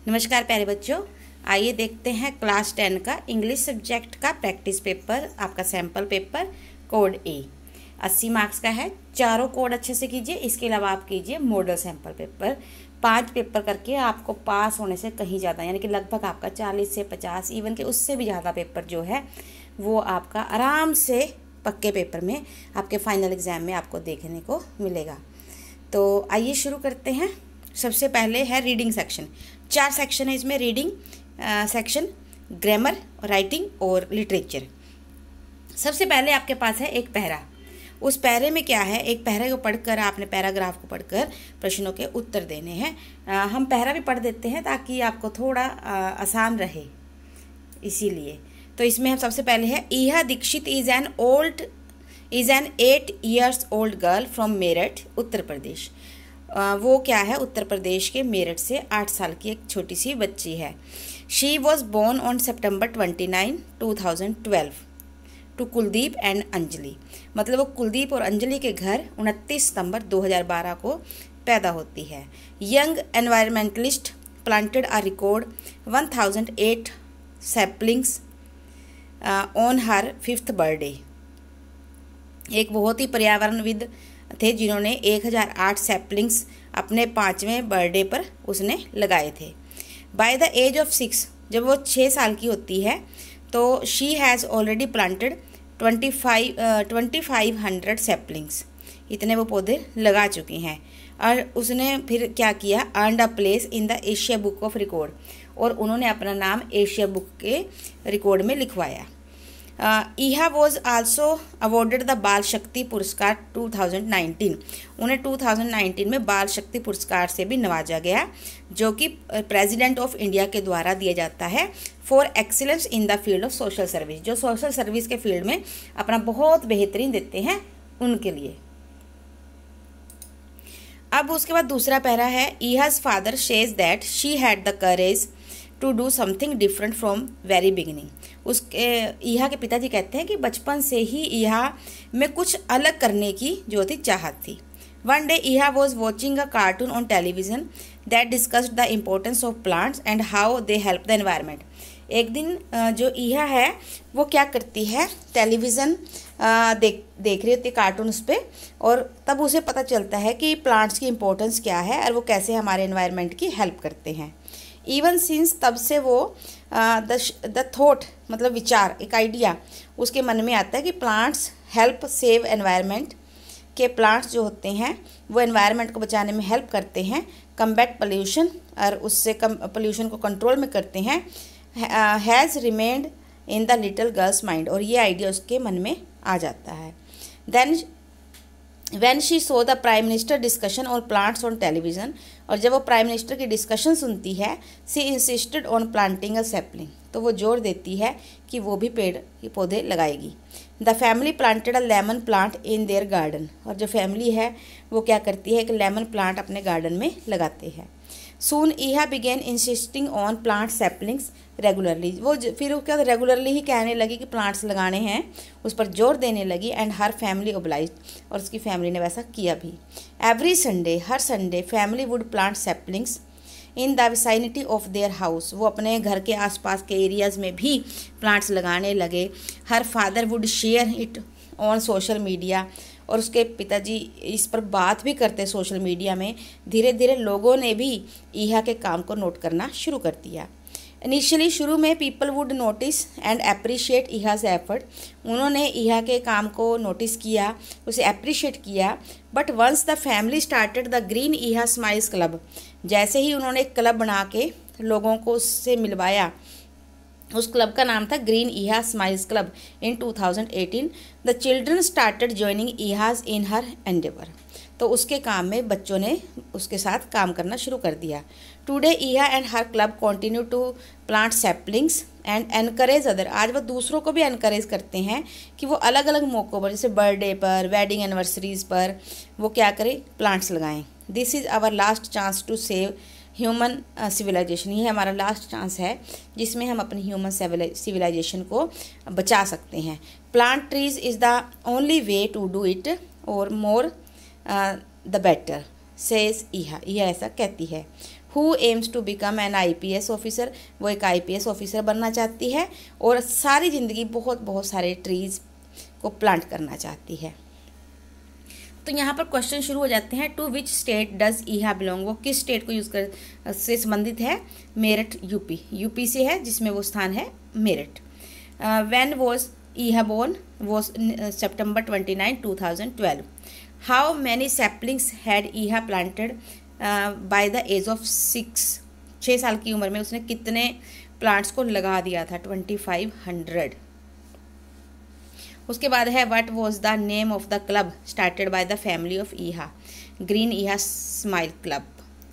नमस्कार प्यारे बच्चों, आइए देखते हैं क्लास 10 का इंग्लिश सब्जेक्ट का प्रैक्टिस पेपर। आपका सैम्पल पेपर कोड ए 80 मार्क्स का है। चारों कोड अच्छे से कीजिए। इसके अलावा आप कीजिए मॉडल सैम्पल पेपर। 5 पेपर करके आपको पास होने से कहीं ज़्यादा, यानी कि लगभग आपका 40 से 50, इवन के उससे भी ज़्यादा पेपर जो है वो आपका आराम से पक्के पेपर में आपके फाइनल एग्ज़ाम में आपको देखने को मिलेगा। तो आइए शुरू करते हैं। सबसे पहले है रीडिंग सेक्शन। 4 सेक्शन है इसमें, रीडिंग सेक्शन, ग्रामर, राइटिंग और लिटरेचर। सबसे पहले आपके पास है एक पैरा। उस पैरे में क्या है, एक पैरे को पढ़कर आपने पैराग्राफ को पढ़कर प्रश्नों के उत्तर देने हैं। हम पैरा भी पढ़ देते हैं ताकि आपको थोड़ा आसान रहे, इसीलिए। तो इसमें हम सबसे पहले है Iha Dixit is an 8 years old girl from Meerut, Uttar Pradesh. वो क्या है, उत्तर प्रदेश के मेरठ से 8 साल की एक छोटी सी बच्ची है। She was born on September 29, 2012 to Kuldeep and Anjali. मतलब वो कुलदीप और अंजलि के घर 29 सितंबर 2012 को पैदा होती है। Young environmentalist planted a record 1008 saplings on her 5th birthday. एक बहुत ही पर्यावरणविद थे जिन्होंने 1008 सैपलिंग्स अपने 5वें बर्थडे पर उसने लगाए थे। बाय द एज ऑफ 6, जब वो 6 साल की होती है तो she has already planted 2500 saplings. इतने वो पौधे लगा चुकी हैं। और उसने फिर क्या किया, earned a place in the Asia book of record, और उन्होंने अपना नाम एशिया बुक के रिकॉर्ड में लिखवाया। ईहा वॉज आल्सो अवॉर्डेड द बाल शक्ति पुरस्कार 2019। उन्हें 2019 में बाल शक्ति पुरस्कार से भी नवाजा गया, जो कि प्रेसिडेंट ऑफ इंडिया के द्वारा दिया जाता है for excellence in the field of social service. जो सोशल सर्विस के फील्ड में अपना बहुत बेहतरीन देते हैं उनके लिए। अब उसके बाद दूसरा पैरा है Eha's father says that she had the courage to do something different from very beginning. उसके ईहा के पिताजी कहते हैं कि बचपन से ही ईहा में कुछ अलग करने की जो थी चाहत थी। वन डे ईहा was watching a cartoon on television that discussed the importance of plants and how they help the environment. एक दिन जो ईहा है वो क्या करती है, टेलीविज़न देख रही होती है कार्टून उस पर, और तब उसे पता चलता है कि प्लांट्स की इम्पोर्टेंस क्या है और वो कैसे हमारे एनवायरनमेंट की हेल्प करते हैं। इवन सिंस, तब से वो द थॉट मतलब विचार, एक आइडिया उसके मन में आता है कि प्लांट्स हेल्प सेव एनवायरनमेंट, के प्लांट्स जो होते हैं वो एनवायरनमेंट को बचाने में हेल्प करते हैं, कम्बैट पोल्यूशन, और उससे पोल्यूशन को कंट्रोल में करते हैं। Has remained in the little girl's mind, और ये आइडिया उसके मन में आ जाता है। Then When she saw the prime minister discussion on plants on television, और जब वो प्राइम मिनिस्टर की डिस्कशन सुनती है, she insisted on planting a sapling, तो वो जोर देती है कि वो भी पेड़ के पौधे लगाएगी। The family planted a lemon plant in their garden, और जो फैमिली है वो क्या करती है, एक लेमन प्लांट अपने गार्डन में लगाते हैं। Soon Iha began insisting on plant saplings regularly, वो फिर क्या रेगुलरली ही कहने लगी कि प्लांट्स लगाने हैं, उस पर जोर देने लगी। एंड हर फैमिली ओब्लाइज, और उसकी फैमिली ने वैसा किया भी। एवरी संडे, हर Sunday family would plant saplings in the vicinity of their house, वो अपने घर के आसपास के एरियाज़ में भी प्लांट्स लगाने लगे। Her father would share it on social media, और उसके पिताजी इस पर बात भी करते सोशल मीडिया में। धीरे धीरे लोगों ने भी ईहा के काम को नोट करना शुरू कर दिया। इनिशियली, शुरू में people would notice and appreciate Eha's effort, उन्होंने ईहा के काम को नोटिस किया, उसे अप्रिशिएट किया। But once the family started the green ईहा स्माइल्स क्लब, जैसे ही उन्होंने एक क्लब बना के लोगों को उससे मिलवाया, उस क्लब का नाम था ग्रीन ईहा smiles club. In 2018 the children started joining Eha's in her endeavour, तो उसके काम में बच्चों ने उसके साथ काम करना शुरू कर दिया। Today Iha and her club continue to plant saplings and encourage other, आज वो दूसरों को भी एनकरेज करते हैं कि वो अलग अलग मौक़ों पर, जैसे बर्थडे पर, वेडिंग एनिवर्सरीज पर, वो क्या करें, प्लांट्स लगाएं। This is our last chance to save human civilization, ये हमारा लास्ट चांस है जिसमें हम अपनी ह्यूमन सिविलाइजेशन को बचा सकते हैं। Plant trees is the only way to do it, और more the better. Says Iha ऐसा कहती है। Who aims to become an IPS officer, वो एक IPS ऑफिसर बनना चाहती है और सारी ज़िंदगी बहुत सारे ट्रीज़ को प्लांट करना चाहती है। तो यहाँ पर क्वेश्चन शुरू हो जाते हैं। टू विच स्टेट डज ईहा बिलोंग, वो किस स्टेट को यूज़ कर से संबंधित है? मेरठ यूपी से है, जिसमें वो स्थान है Meerut. When was Eha born, वो September 29, 2012। How many saplings had Eha planted by the age of 6 साल की उम्र में उसने कितने प्लांट्स को लगा दिया था? 2500। उसके बाद है what was the name of the club started by the family of Iha? Green Iha smile club.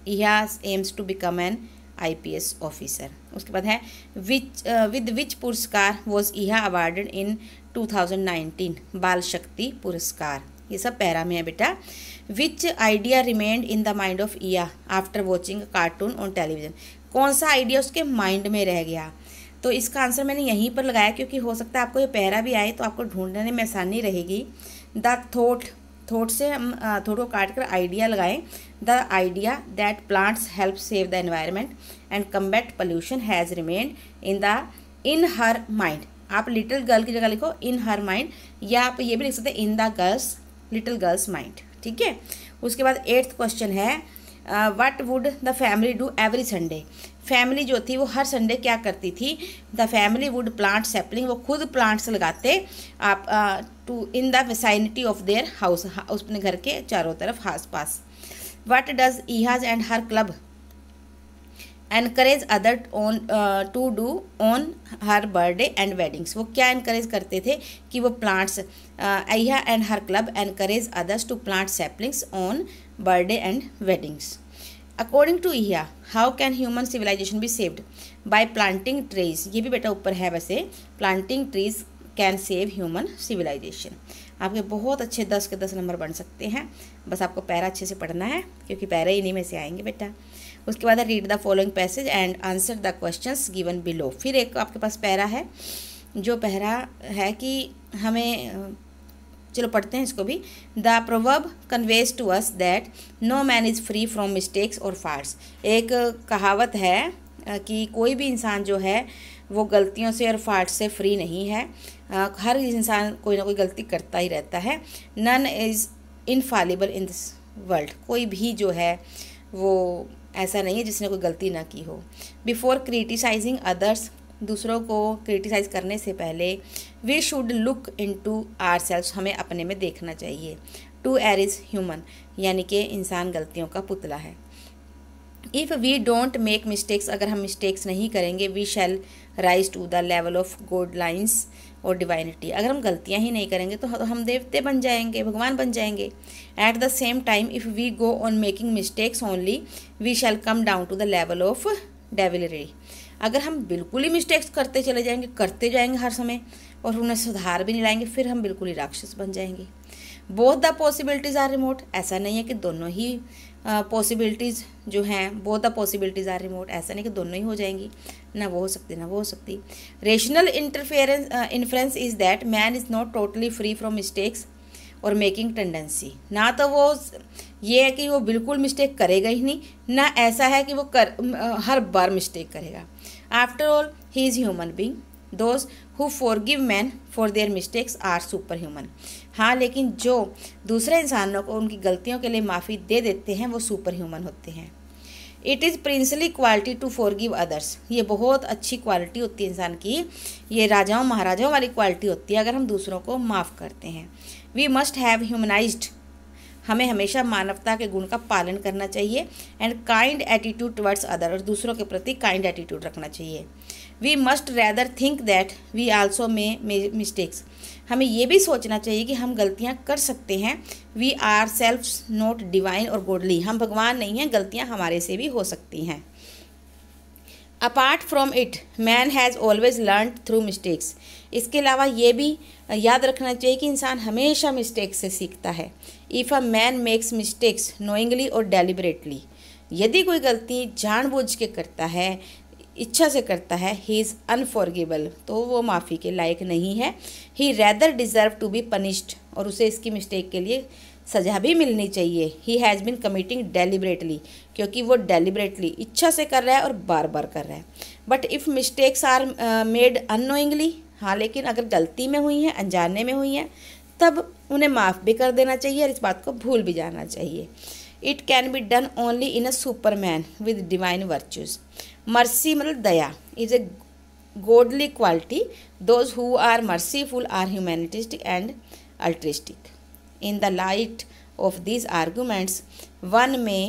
Iha aims to become an IPS officer. उसके बाद है विद विच पुरस्कार वॉज ईहा अवार्डेड इन 2019? बाल शक्ति पुरस्कार। ये सब पैरा में है बेटा। Which idea remained in the mind of Eha after watching cartoon on television? कौन सा आइडिया उसके माइंड में रह गया? तो इसका आंसर मैंने यहीं पर लगाया क्योंकि हो सकता है आपको ये पैरा भी आए तो आपको ढूंढने में आसानी रहेगी। द थॉट से हम थॉट को काट कर आइडिया लगाएं। The idea that plants help save the environment and combat pollution has remained in her mind. आप लिटिल गर्ल की जगह लिखो इन हर माइंड, या आप ये भी लिख सकते हैं in the little girl's mind. ठीक है। उसके बाद 8th क्वेश्चन है what would the family do every Sunday? Family जो थी वो हर संडे क्या करती थी? The family would plant sapling, वो खुद प्लांट्स लगाते आप to in the vicinity of their house, अपने घर के चारों तरफ आस पास। What does Eha's and her club encourage other on to do on her birthday and weddings? वो क्या एनकरेज करते थे कि वो plants, Eha and her club encourage others to plant saplings on birthday and weddings. According to Eha how can human civilisation be saved? By planting trees. ये भी बेटा ऊपर है वैसे, planting trees can save human civilisation. आपके बहुत अच्छे 10 के 10 नंबर बन सकते हैं, बस आपको पैरा अच्छे से पढ़ना है क्योंकि पैरा इन्हीं में से आएंगे बेटा। उसके बाद read the following passage and answer the questions given below. फिर एक आपके पास पैरा है, जो पैरा है कि हमें, चलो पढ़ते हैं इसको भी। The proverb conveys to us that no man is free from mistakes और फॉल्ट्स। एक कहावत है कि कोई भी इंसान जो है वो गलतियों से और फॉल्ट से फ्री नहीं है। हर इंसान कोई ना कोई गलती करता ही रहता है। None is infallible in this world. कोई भी जो है वो ऐसा नहीं है जिसने कोई गलती ना की हो। बिफोर क्रिटिसाइजिंग अदर्स, दूसरों को क्रिटिसाइज़ करने से पहले we should look into ourselves, हमें अपने में देखना चाहिए। टू एयर इज़ ह्यूमन, यानी कि इंसान गलतियों का पुतला है। If we don't make mistakes, अगर हम मिस्टेक्स नहीं करेंगे, we shall rise to the level of godliness और डिवाइनिटी। अगर हम गलतियां ही नहीं करेंगे तो हम देवते बन जाएंगे, भगवान बन जाएंगे। At the same time if we go on making mistakes only we shall come down to the level of devilry. अगर हम बिल्कुल ही मिस्टेक्स करते चले जाएंगे, करते जाएंगे हर समय और उन्हें सुधार भी नहीं लाएंगे, फिर हम बिल्कुल ही राक्षस बन जाएंगे। Both the possibilities are remote, ऐसा नहीं है कि दोनों ही पॉसिबिलिटीज़ जो हैं, both the possibilities are remote, ऐसा नहीं कि दोनों ही हो जाएंगी, ना वो हो सकती ना वो हो सकती। Rational inference is that man is not totally free from mistakes और मेकिंग टेंडेंसी। ना तो वो ये है कि वो बिल्कुल मिस्टेक करेगा ही नहीं, ना ऐसा है कि वो हर बार मिस्टेक करेगा। After all he is human being. Those who forgive man for their mistakes are super human. हाँ, लेकिन जो दूसरे इंसानों को उनकी गलतियों के लिए माफ़ी दे देते हैं वो सुपर ह्यूमन होते हैं। It is princely quality to forgive others. ये बहुत अच्छी क्वालिटी होती है इंसान की, ये राजाओं महाराजाओं वाली क्वालिटी होती है अगर हम दूसरों को माफ़ करते हैं। वी मस्ट हैव ह्यूमनाइज्ड, हमें हमेशा मानवता के गुण का पालन करना चाहिए। And kind attitude towards other, और दूसरों के प्रति काइंड एटीट्यूड रखना चाहिए। We must rather think that we also may mistakes, हमें ये भी सोचना चाहिए कि हम गलतियाँ कर सकते हैं। We are selfs not divine और गॉडली, हम भगवान नहीं हैं, गलतियाँ हमारे से भी हो सकती हैं। Apart from it man has always learn through mistakes, इसके अलावा ये भी याद रखना चाहिए कि इंसान हमेशा मिस्टेक्स से सीखता है। If a man makes mistakes knowingly और डेलिबरेटली, यदि कोई गलती जानबूझ के करता है, इच्छा से करता है, ही इज़ अनफॉरगिवेबल, तो वो माफ़ी के लायक नहीं है। He rather deserve to be punished, और उसे इसकी मिस्टेक के लिए सज़ा भी मिलनी चाहिए। He has been committing deliberately, क्योंकि वो डेलिबरेटली इच्छा से कर रहा है और बार बार कर रहा है। But if mistakes are made unknowingly, हाँ लेकिन अगर गलती में हुई हैं, अनजाने में हुई हैं, तब उन्हें माफ़ भी कर देना चाहिए और इस बात को भूल भी जाना चाहिए। It can be done only in a superman with divine virtues. Mercy मतलब दया is a godly quality. Those who are merciful are humanistic and altruistic. In the light of these arguments, one may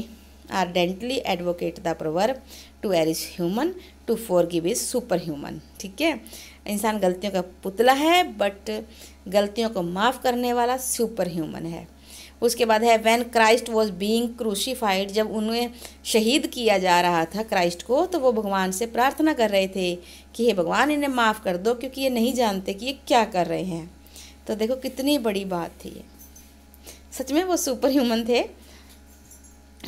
ardently advocate the proverb to err is human, to forgive is superhuman. ठीक है, इंसान गलतियों का पुतला है but गलतियों को माफ़ करने वाला सुपर ह्यूमन है। उसके बाद है when Christ was being crucified, जब उन्हें शहीद किया जा रहा था क्राइस्ट को, तो वो भगवान से प्रार्थना कर रहे थे कि हे भगवान इन्हें माफ़ कर दो क्योंकि ये नहीं जानते कि ये क्या कर रहे हैं। तो देखो कितनी बड़ी बात थी ये, सच में वो सुपर ह्यूमन थे।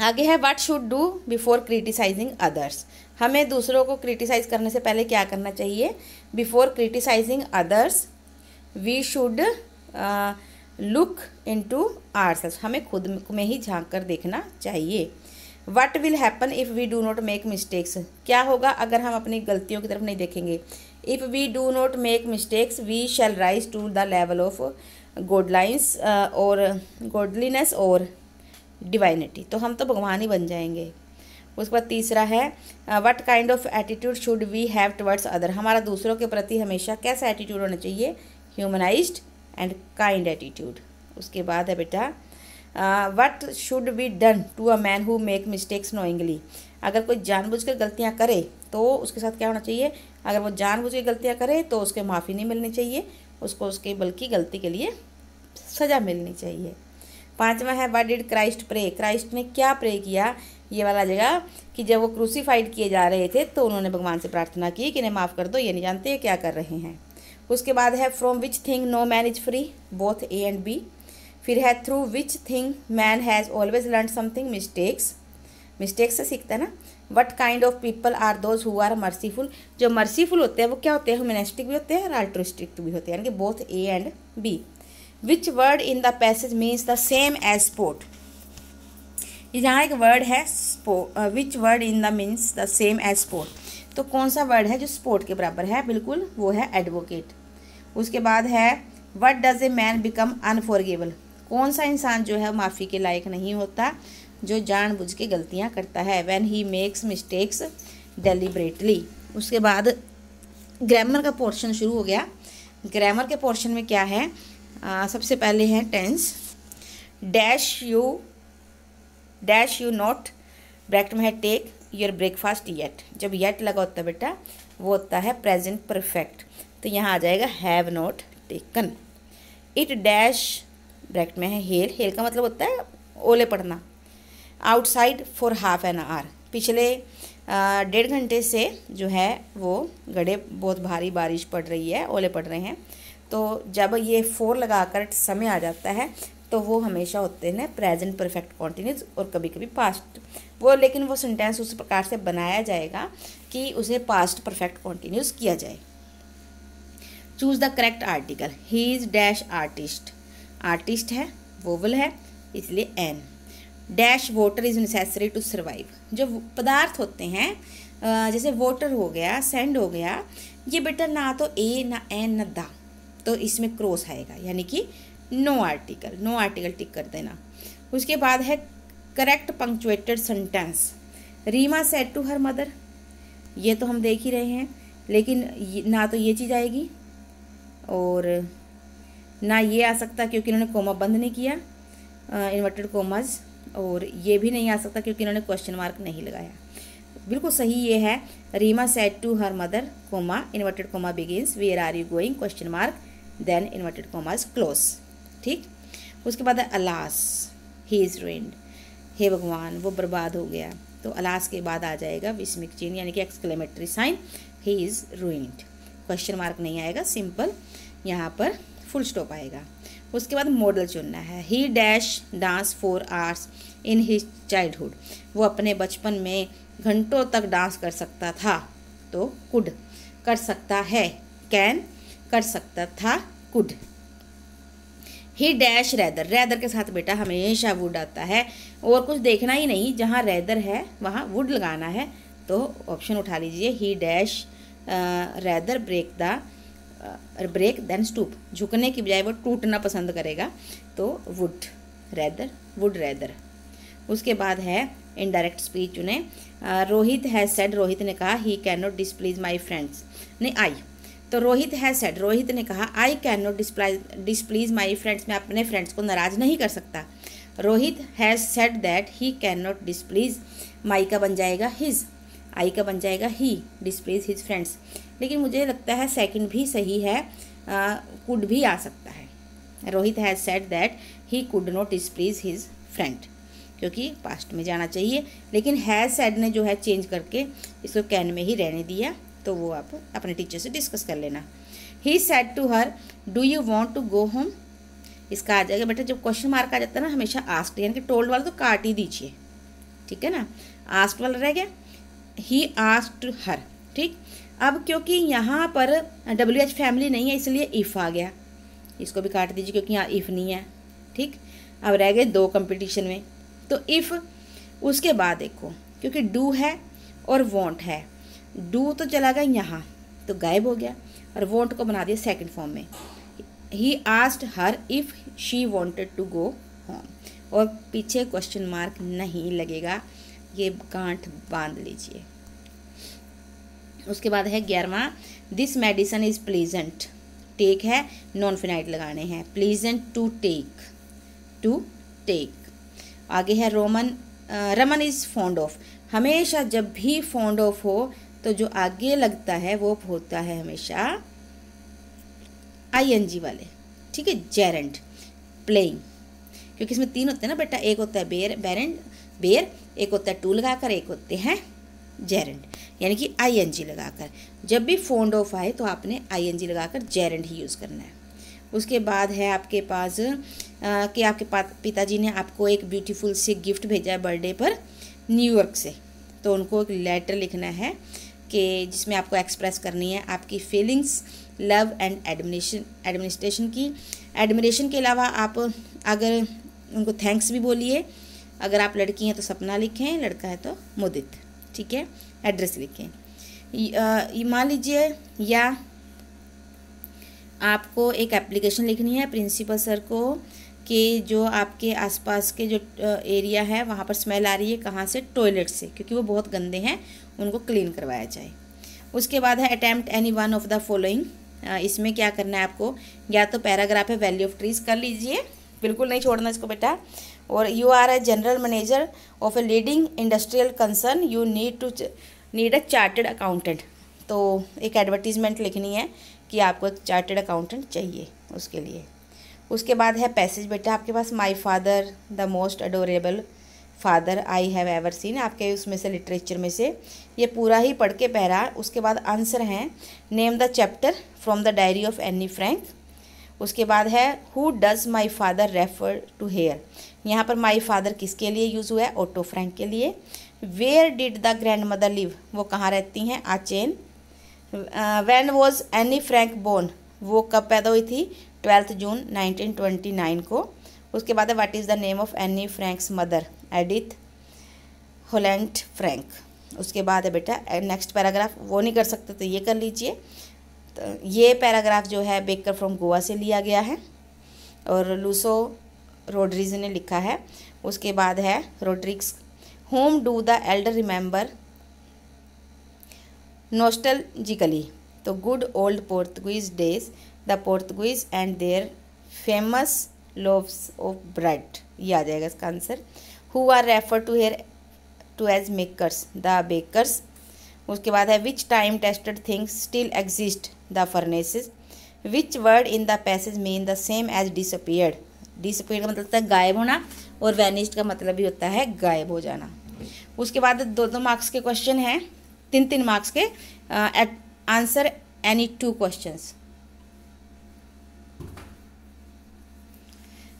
आगे है what should do before criticizing others. हमें दूसरों को क्रिटिसाइज करने से पहले क्या करना चाहिए? Before criticizing others we should look into ourselves, हमें खुद में ही झांक कर देखना चाहिए। What will happen if we do not make mistakes, क्या होगा अगर हम अपनी गलतियों की तरफ नहीं देखेंगे? If we do not make mistakes we shall rise to the level of godliness और गोडलीनेस और डिवाइनिटी, तो हम तो भगवान ही बन जाएंगे। उसके बाद तीसरा है what kind of attitude should we have towards other, हमारा दूसरों के प्रति हमेशा कैसा एटीट्यूड होना चाहिए? Humanized and kind attitude. उसके बाद है बेटा what should be done to a man who make mistakes knowingly, अगर कोई जानबूझकर गलतियां करे तो उसके साथ क्या होना चाहिए? अगर वो जानबूझ के गलतियां करे तो उसके माफ़ी नहीं मिलनी चाहिए, उसको उसके बल्कि गलती के लिए सज़ा मिलनी चाहिए। पांचवा है what did Christ pray, Christ ने क्या प्रे किया? ये वाला जगह कि जब वो क्रूसीफाइड किए जा रहे थे तो उन्होंने भगवान से प्रार्थना की कि इन्हें माफ़ कर दो, ये नहीं जानते क्या कर रहे हैं। उसके बाद है from which thing no man is free, both A and B. फिर है through which thing man has always learn something, mistakes, mistakes से सीखता है ना। What kind of people are those who are merciful, जो मर्सीफुल होते हैं वो क्या होते हैं? ह्यूमनिस्टिक भी होते हैं और अल्ट्रुइस्टिक भी होते हैं, यानी कि both A and B. Which word in the passage means the same as sport, यहाँ एक वर्ड है which word in the means the same as sport, तो कौन सा वर्ड है जो स्पोर्ट के बराबर है? बिल्कुल वो है एडवोकेट। उसके बाद है what does a man become unforgivable, कौन सा इंसान जो है माफ़ी के लायक नहीं होता? जो जानबूझ के गलतियां करता है, when he makes mistakes deliberately. उसके बाद ग्रामर का पोर्शन शुरू हो गया। ग्रामर के पोर्शन में क्या है? सबसे पहले है tense, dash you not, bracket में है टेक योर ब्रेकफास्ट येट, जब येट लगा होता है बेटा वो होता है प्रेजेंट परफेक्ट, तो यहाँ आ जाएगा have not taken. It dash, bracket में है हेल, हेल का मतलब होता है ओले पड़ना। Outside for half an hour, पिछले 1.5 घंटे से जो है वो गड़े बहुत भारी बारिश पड़ रही है, ओले पड़ रहे हैं। तो जब ये फोर लगाकर समय आ जाता है तो वो हमेशा होते हैं प्रेजेंट परफेक्ट कॉन्टिन्यूस और कभी कभी पास्ट, वो लेकिन वो सेंटेंस उस प्रकार से बनाया जाएगा कि उसे पास्ट परफेक्ट कॉन्टिन्यूस किया जाए। Choose the correct article, he is dash artist, artist है वोवल है इसलिए an. Dash water is necessary to survive, जो पदार्थ होते हैं जैसे वाटर हो गया, सैंड हो गया, ये बेटा ना तो ए ना एन ना दा, तो इसमें क्रॉस आएगा यानी कि no article, no article tick कर देना। उसके बाद है correct punctuated sentence, Reema said to her mother, ये तो हम देख ही रहे हैं, लेकिन ना तो ये चीज़ आएगी और ना ये आ सकता क्योंकि इन्होंने कोमा बंद नहीं किया इन्वर्टेड कोमाज, और ये भी नहीं आ सकता क्योंकि इन्होंने क्वेश्चन मार्क नहीं लगाया। बिल्कुल सही ये है, Reema said to her mother comma inverted comma begins where are you going question mark then inverted commas close, ठीक। उसके बाद है अलास ही इज़ रूइंड, हे भगवान वो बर्बाद हो गया, तो अलास के बाद आ जाएगा विस्मिक चिन्ह यानी कि exclamatory sign, he is ruined, question mark नहीं आएगा, सिंपल यहाँ पर फुल स्टॉप आएगा। उसके बाद मॉडल चुनना है, ही dash dance for hours in his childhood, वो अपने बचपन में घंटों तक डांस कर सकता था, तो कुड कर सकता है, कैन कर सकता था could. He dash rather, rather के साथ बेटा हमेशा वुड आता है और कुछ देखना ही नहीं, जहाँ रैदर है वहाँ वुड लगाना है। तो ऑप्शन उठा लीजिए, he dash rather break than stoop, झुकने की बजाय वो टूटना पसंद करेगा, तो वुड रैदर। उसके बाद है इनडायरेक्ट स्पीच चुने। रोहित हैज सेड, रोहित ने कहा he can not displease my friends, नहीं आई, तो रोहित हैज सेड, रोहित ने कहा I can not displease my friends, मैं अपने फ्रेंड्स को नाराज़ नहीं कर सकता। Rohit has said that he can not displease, my का बन जाएगा हिज, आई का बन जाएगा ही, डिस्प्लीज हिज फ्रेंड्स। लेकिन मुझे लगता है सेकंड भी सही है, कुड भी आ सकता है। Rohit has said that he could not डिस्प्लीज his friend, क्योंकि पास्ट में जाना चाहिए, लेकिन हैज सेड ने जो है चेंज करके इसको कैन में ही रहने दिया, तो वो आप अपने टीचर से डिस्कस कर लेना। He said to her do you want to go home, इसका आ जाएगा बेटा, जब क्वेश्चन मार्क आ जाता है ना हमेशा आस्क्ड, यानी कि टोल्ड वाला तो काट ही दीजिए, ठीक है ना, आस्क्ड वाला रह गया, ही आस्क्ड हर, ठीक। अब क्योंकि यहाँ पर WH फैमिली नहीं है इसलिए इफ़ आ गया, इसको भी काट दीजिए क्योंकि यहाँ इफ़ नहीं है, ठीक। अब रह गए दो कंपटीशन में, तो इफ़, उसके बाद देखो क्योंकि डू है और वॉन्ट है, डू तो चला गया यहाँ तो गायब हो गया, और वॉन्ट को बना दिया सेकंड फॉर्म में। He asked her if she wanted to go home, और पीछे क्वेश्चन मार्क नहीं लगेगा, ये गांठ बांध लीजिए। उसके बाद है 11वां, this medicine is pleasant, take है नॉन फिनाइट लगाने हैं, प्लीजेंट टू टेक। आगे है रमन इज़ फॉन्ड ऑफ, हमेशा जब भी फॉन्ड ऑफ हो तो जो आगे लगता है वो होता है हमेशा ING वाले, ठीक है, जेरेंड, प्लेइंग, क्योंकि इसमें 3 होते हैं ना बेटा, एक होता है बेर, एक होता है टू लगाकर, एक होते हैं जेरेंड, यानी कि ING लगाकर। जब भी फॉन्ड ऑफ आए तो आपने ING लगाकर जेरेंड ही यूज़ करना है। उसके बाद है आपके पास कि आपके पिताजी ने आपको एक ब्यूटीफुल सी गिफ्ट भेजा है बर्थडे पर न्यूयॉर्क से, तो उनको एक लेटर लिखना है कि जिसमें आपको एक्सप्रेस करनी है आपकी फीलिंग्स, लव एंड एडमिरेशन के अलावा आप अगर उनको थैंक्स भी बोलिए, अगर आप लड़की हैं तो सपना लिखें, लड़का है तो मुदित, ठीक है, एड्रेस लिखें। मान लीजिए या आपको एक एप्लीकेशन लिखनी है प्रिंसिपल सर को कि जो आपके आसपास के जो एरिया है वहाँ पर स्मेल आ रही है, कहाँ से, टॉयलेट से, क्योंकि वो बहुत गंदे हैं, उनको क्लीन करवाया जाए। उसके बाद है attempt any one of the following, इसमें क्या करना है आपको, या तो पैराग्राफ है वैल्यू ऑफ ट्रीज कर लीजिए, बिल्कुल नहीं छोड़ना इसको बेटा, और you are a general manager of a leading industrial concern, you need a chartered accountant, तो एक एडवर्टीजमेंट लिखनी है कि आपको एक चार्टेड अकाउंटेंट चाहिए उसके लिए। उसके बाद है पैसेज बेटा आपके पास, my father the most adorable father I have ever seen, आपके उसमें से लिटरेचर में से ये पूरा ही पढ़ के पैरा। उसके बाद आंसर हैं, name the chapter from the diary of Anne Frank. उसके बाद है who does my father refer to here, यहाँ पर माई फादर किसके लिए यूज़ हुआ है, ओटो फ्रैंक के लिए। Where did the grand mother live, वो कहाँ रहती हैं, Aachen. When was Anne Frank born, वो कब पैदा हुई थी, 12 जून 1929 को। उसके बाद है what is the name of any Franks mother, Edith Holland Frank. उसके बाद है बेटा नेक्स्ट पैराग्राफ, वो नहीं कर सकते तो ये कर लीजिए। तो ये पैराग्राफ जो है बेकर फ्रॉम गोवा से लिया गया है और लूसो रोड्रिग्स ने लिखा है। उसके बाद है Rodrigues, whom do the elder remember nostalgically, तो good old Portuguese days, the Portuguese and their famous loaves of bread, ये आ जाएगा इसका answer. Who are refer to here to as makers, the bakers. उसके बाद है which time tested things still exist, the furnaces. Which word in the passage mean the same as disappeared, disappeared का मतलब होता है गायब होना और वैनिश्ड का मतलब भी होता है गायब हो जाना। उसके बाद 2-2 मार्क्स के क्वेश्चन हैं, 3-3 मार्क्स के, answer any 2 questions.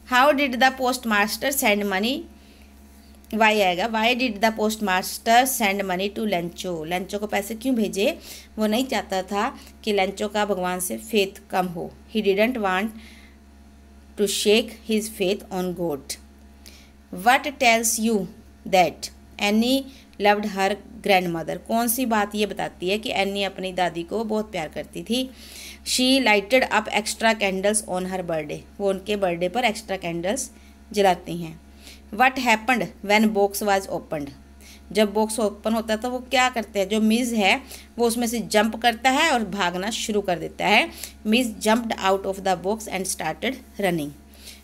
How did the post master send money, why आएगा, why did the post master send money to Lencho, Lencho को पैसे क्यों भेजे, वो नहीं चाहता था कि लेंचो का भगवान से फेथ कम हो। He didn't want to shake his faith on God. What tells you that Annie loved her grandmother? कौन सी बात ये बताती है कि एनी अपनी दादी को बहुत प्यार करती थी? She lighted up extra candles on her birthday. वो उनके बर्थडे पर एक्स्ट्रा कैंडल्स जलाती हैं. What happened when box was opened? जब बॉक्स ओपन होता है तो वो क्या करते हैं, जो मिस है वो उसमें से जंप करता है और भागना शुरू कर देता है. Miss jumped out of the box and started running.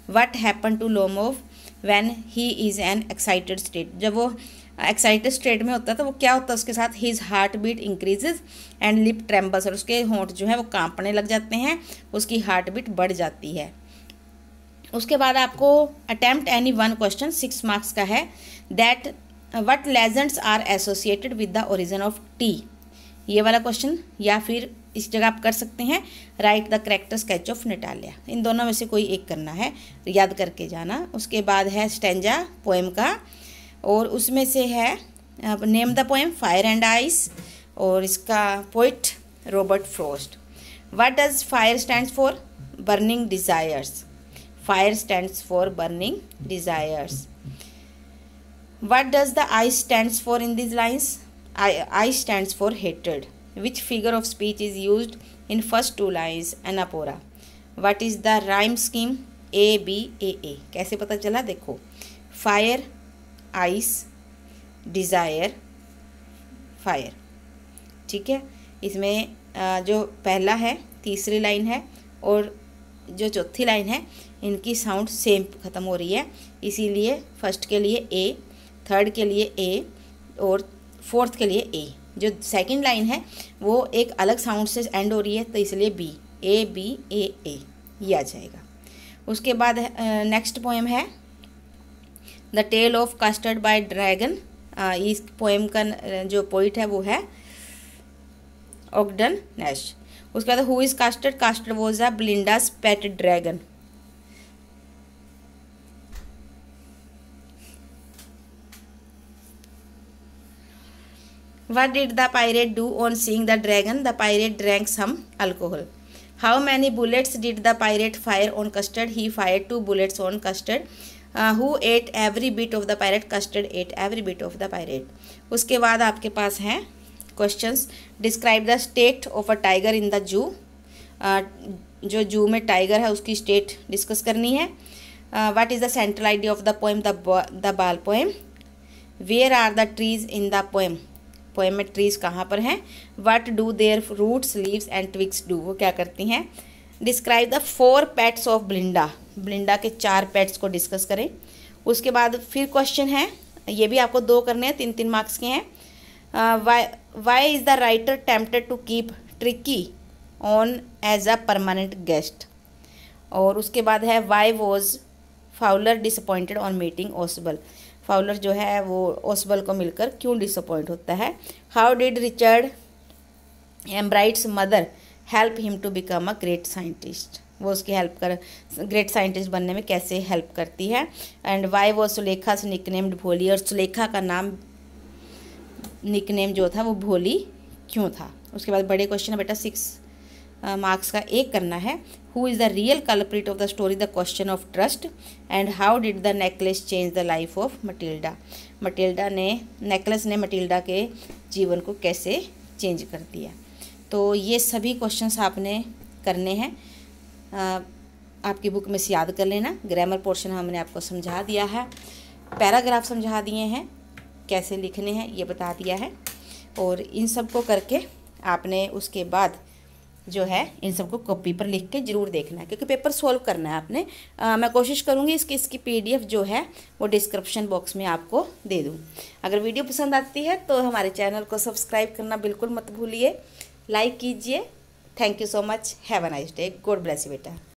What happen to Lomov when he is an excited state? जब वो एक्साइटेड स्टेट में होता है तो वो क्या होता है उसके साथ? His heart beat increases and lip trembles. और उसके होंठ जो है वो कांपने लग जाते हैं, उसकी हार्ट बीट बढ़ जाती है. उसके बाद आपको attempt any one question 6 marks का है. That What legends are associated with the origin of tea? ये वाला क्वेश्चन, या फिर इस जगह आप कर सकते हैं write the character sketch of Natalia. इन दोनों में से कोई एक करना है, याद करके जाना. उसके बाद है स्टेंजा पोएम का, और उसमें से है name the poem fire and ice, और इसका poet Robert Frost. What does fire stands for? Burning desires. Fire stands for burning desires. What does the I stands for in these lines? I stands for hatred. Which figure of speech is used in first 2 lines? Anapora. What is the rhyme scheme? A B A A. कैसे पता चला? देखो, fire, ice, desire, fire. ठीक है. इसमें जो पहला है, तीसरी लाइन है, और जो चौथी लाइन है, इनकी साउंड सेम ख़त्म हो रही है. इसीलिए फर्स्ट के लिए A, थर्ड के लिए ए, और फोर्थ के लिए ए. जो सेकंड लाइन है वो एक अलग साउंड से एंड हो रही है, तो इसलिए बी, ए बी ए ए, ये आ जाएगा. उसके बाद नेक्स्ट पोएम है the tale of custard by dragon. इस पोएम का जो पोइट है वो है ऑगडन नैश. उसके बाद who is Custard? Custard was a Belinda's pet dragon. What did the pirate do on seeing the dragon? The pirate drank some alcohol. How many bullets did the pirate fire on Custard? He fired 2 bullets on Custard. Who ate every bit of the pirate? Custard ate every bit of the pirate. उसके बाद आपके पास हैं questions. Describe the state of a tiger in the zoo. जो जू में tiger है उसकी state discuss करनी है. What is the central idea of the poem? The ball poem. Where are the trees in the poem? Poem में trees कहाँ पर हैं? What do their roots leaves and twigs do? वो क्या करती हैं? Describe the 4 pets of Belinda. Belinda के 4 pets को डिस्कस करें. उसके बाद फिर क्वेश्चन है, ये भी आपको 2 करने हैं, 3-3 मार्क्स के हैं. Why is the writer tempted to keep Tricki on as a permanent guest. और उसके बाद है why was Fowler disappointed on meeting Ausable. Fowler जो है वो ओसबल को मिलकर क्यों डिसअपॉइंट होता है. How did Richard Ebright's mother help him to become a great scientist. वो उसकी हेल्प कर ग्रेट साइंटिस्ट बनने में कैसे हेल्प करती है. एंड वाई वो सुलेखा से निकनेम्ड भोली. और सुलेखा का नाम निकनेम जो था वो भोली क्यों था. उसके बाद बड़े क्वेश्चन है बेटा 6 मार्क्स का एक करना है. Who is the real culprit of the story? The question of trust. And how did the necklace change the life of Matilda. Matilda ने नेकलेस ने मटिल्डा के जीवन को कैसे चेंज कर दिया. तो ये सभी क्वेश्चंस आपने करने हैं. आपकी बुक में से याद कर लेना. ग्रामर पोर्शन हमने आपको समझा दिया है, पैराग्राफ समझा दिए हैं, कैसे लिखने हैं ये बता दिया है. और इन सब को करके आपने उसके बाद जो है इन सबको कॉपी पर लिख के ज़रूर देखना है, क्योंकि पेपर सॉल्व करना है आपने. मैं कोशिश करूँगी इसकी PDF जो है वो डिस्क्रिप्शन बॉक्स में आपको दे दूँ. अगर वीडियो पसंद आती है तो हमारे चैनल को सब्सक्राइब करना बिल्कुल मत भूलिए, लाइक कीजिए. Thank you so much. Have a nice day. God bless you बेटा.